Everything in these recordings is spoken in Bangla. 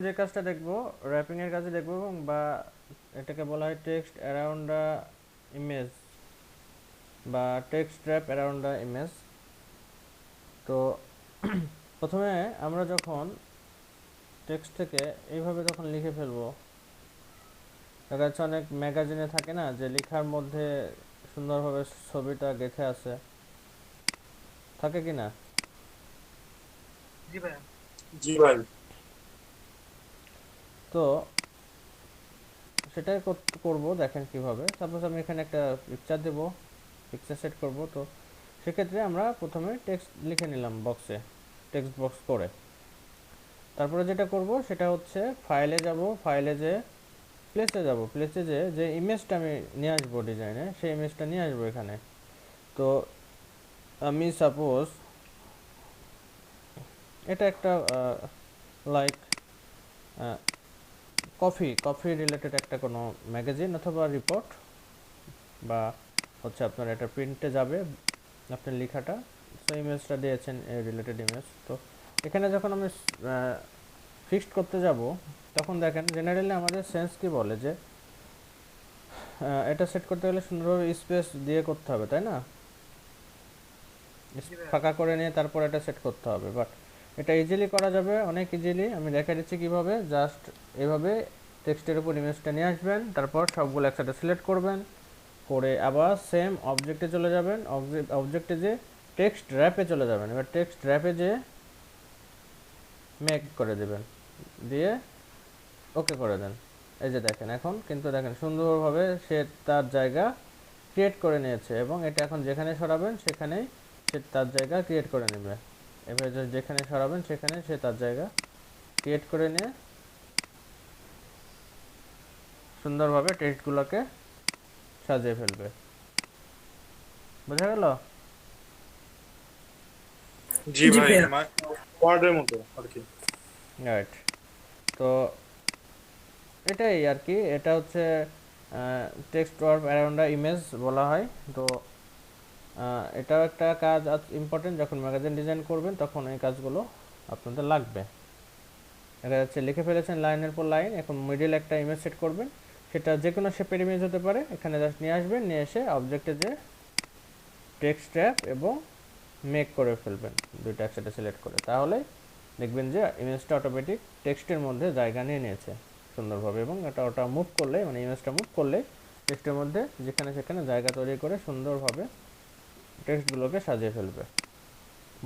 যে কাজটা দেখব র্যাপিং এর কাজে দেখব, বা এটাকে বলা হয় টেক্সট অ্যারাউন্ড দ্য ইমেজ বা text rap around the image. তো প্রথমে আমরা যখন টেক্সট থেকে এইভাবে যখন লিখে ফেলবো, দেখা যাচ্ছে অনেক ম্যাগাজিনে থাকে না যে লেখার মধ্যে সুন্দরভাবে ছবিটা গেঁথে আছে, থাকে কি না? জি ভাইয়া। জি ভাই। তো সেটাই করব, দেখেন কিভাবে। সাপোজ আমি এখানে একটা পিকচার দেব, পিকচার সেট করব। তো সেক্ষেত্রে আমরা প্রথমে টেক্সট লিখে নিলাম বক্সে, টেক্সট বক্স করে। তারপরে যেটা করব সেটা হচ্ছে ফাইলে যাব, ফাইলে যে প্লেসে যাব, প্লেসে যে ইমেজটা আমি নিয়ে আসবো ডিজাইনে, সেই ইমেজটা নিয়ে আসবো এখানে। তো আমি সাপোজ এটা একটা লাইক কফি কফি রিলেটেড একটা কোনো ম্যাগাজিন অথবা রিপোর্ট, বা হচ্ছে আপনার এটা প্রিন্টে যাবে আপনার লেখাটা। সো ইমেজটা দিয়েছেন এই রিলেটেড ইমেজ। তো এখানে যখন আমি ফিক্সড করতে যাব, তখন দেখেন জেনারেলি আমাদের সেন্স কি বলে যে এটা সেট করতে গেলে সুন্দরভাবে স্পেস দিয়ে করতে হবে, তাই না? জি ভাইয়া। ফাঁকা করে নিয়ে তারপর এটা সেট করতে হবে। বাট এটা ইজিলি করা যাবে, অনেক ইজিলি। আমি দেখা দিচ্ছি কিভাবে। জাস্ট এভাবে টেক্সটের উপর ইমেজটা নিয়ে আসবেন, তারপর সবগুলো একসাথে সিলেক্ট করবেন, করে আবার সেম অবজেক্টে চলে যাবেন। অবজেক্টে যে টেক্সট র্যাপে চলে যাবেন। এবার টেক্সট র্যাপে যে মেক করে দেবেন, দিয়ে ওকে করে দেন। এই যে দেখেন, এখন কিন্তু দেখেন সুন্দরভাবে সে তার জায়গা ক্রিয়েট করে নিয়েছে, এবং এটা এখন যেখানে সরাবেন সেখানেই সে তার জায়গা ক্রিয়েট করে নেবে। এবার যেখানে সরাবেন সেখানে সে তার জায়গা ক্রিয়েট করে নিয়ে সুন্দরভাবে টেক্সটগুলোকে সাজিয়ে ফেলবে। বোঝা গেল? জি জি ভাই, ভাইয়া। ওয়ার্ডের মতো আর কি। রাইট। তো এটাই আর কি, এটা হচ্ছে text work around the image বলা হয়। তো এটাও একটা কাজ ইম্পর্টেন্ট, যখন ম্যাগাজিন ডিজাইন করবেন তখন এই কাজগুলো আপনাদের লাগবে। দেখা যাচ্ছে লিখে ফেলেছেন লাইনের পর লাইন, এখন মিডিল একটা ইমেজ সেট করবেন। সেটা যে কোনো শেপের ইমেজ হতে পারে। এখানে জাস্ট নিয়ে আসবেন, নিয়ে এসে অবজেক্টে যে টেক্সট ট্যাব এবং মেক করে ফেলবেন, দুইটা একসাথে সিলেক্ট করে। তাহলে দেখবেন যে ইমেজটা অটোমেটিক টেক্সটের মধ্যে জায়গা নিয়ে নিয়েছে সুন্দরভাবে, এবং ওটা মুভ করলে, মানে ইমেজটা মুভ করলে টেক্সটের মধ্যে যেখানে সেখানে জায়গা তৈরি করে সুন্দরভাবে টেক্সটগুলোকে সাজিয়ে ফেলবে।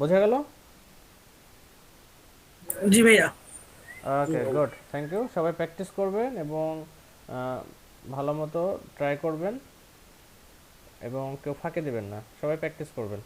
বোঝা গেল? জি ভাইয়া। জি ওকে, ভাই। Good, thank you. সবাই প্র্যাকটিস করবেন এবং ভালো মতো ট্রাই করবেন, এবং কেউ ফাঁকি দেবেন না, সবাই প্র্যাকটিস করবেন।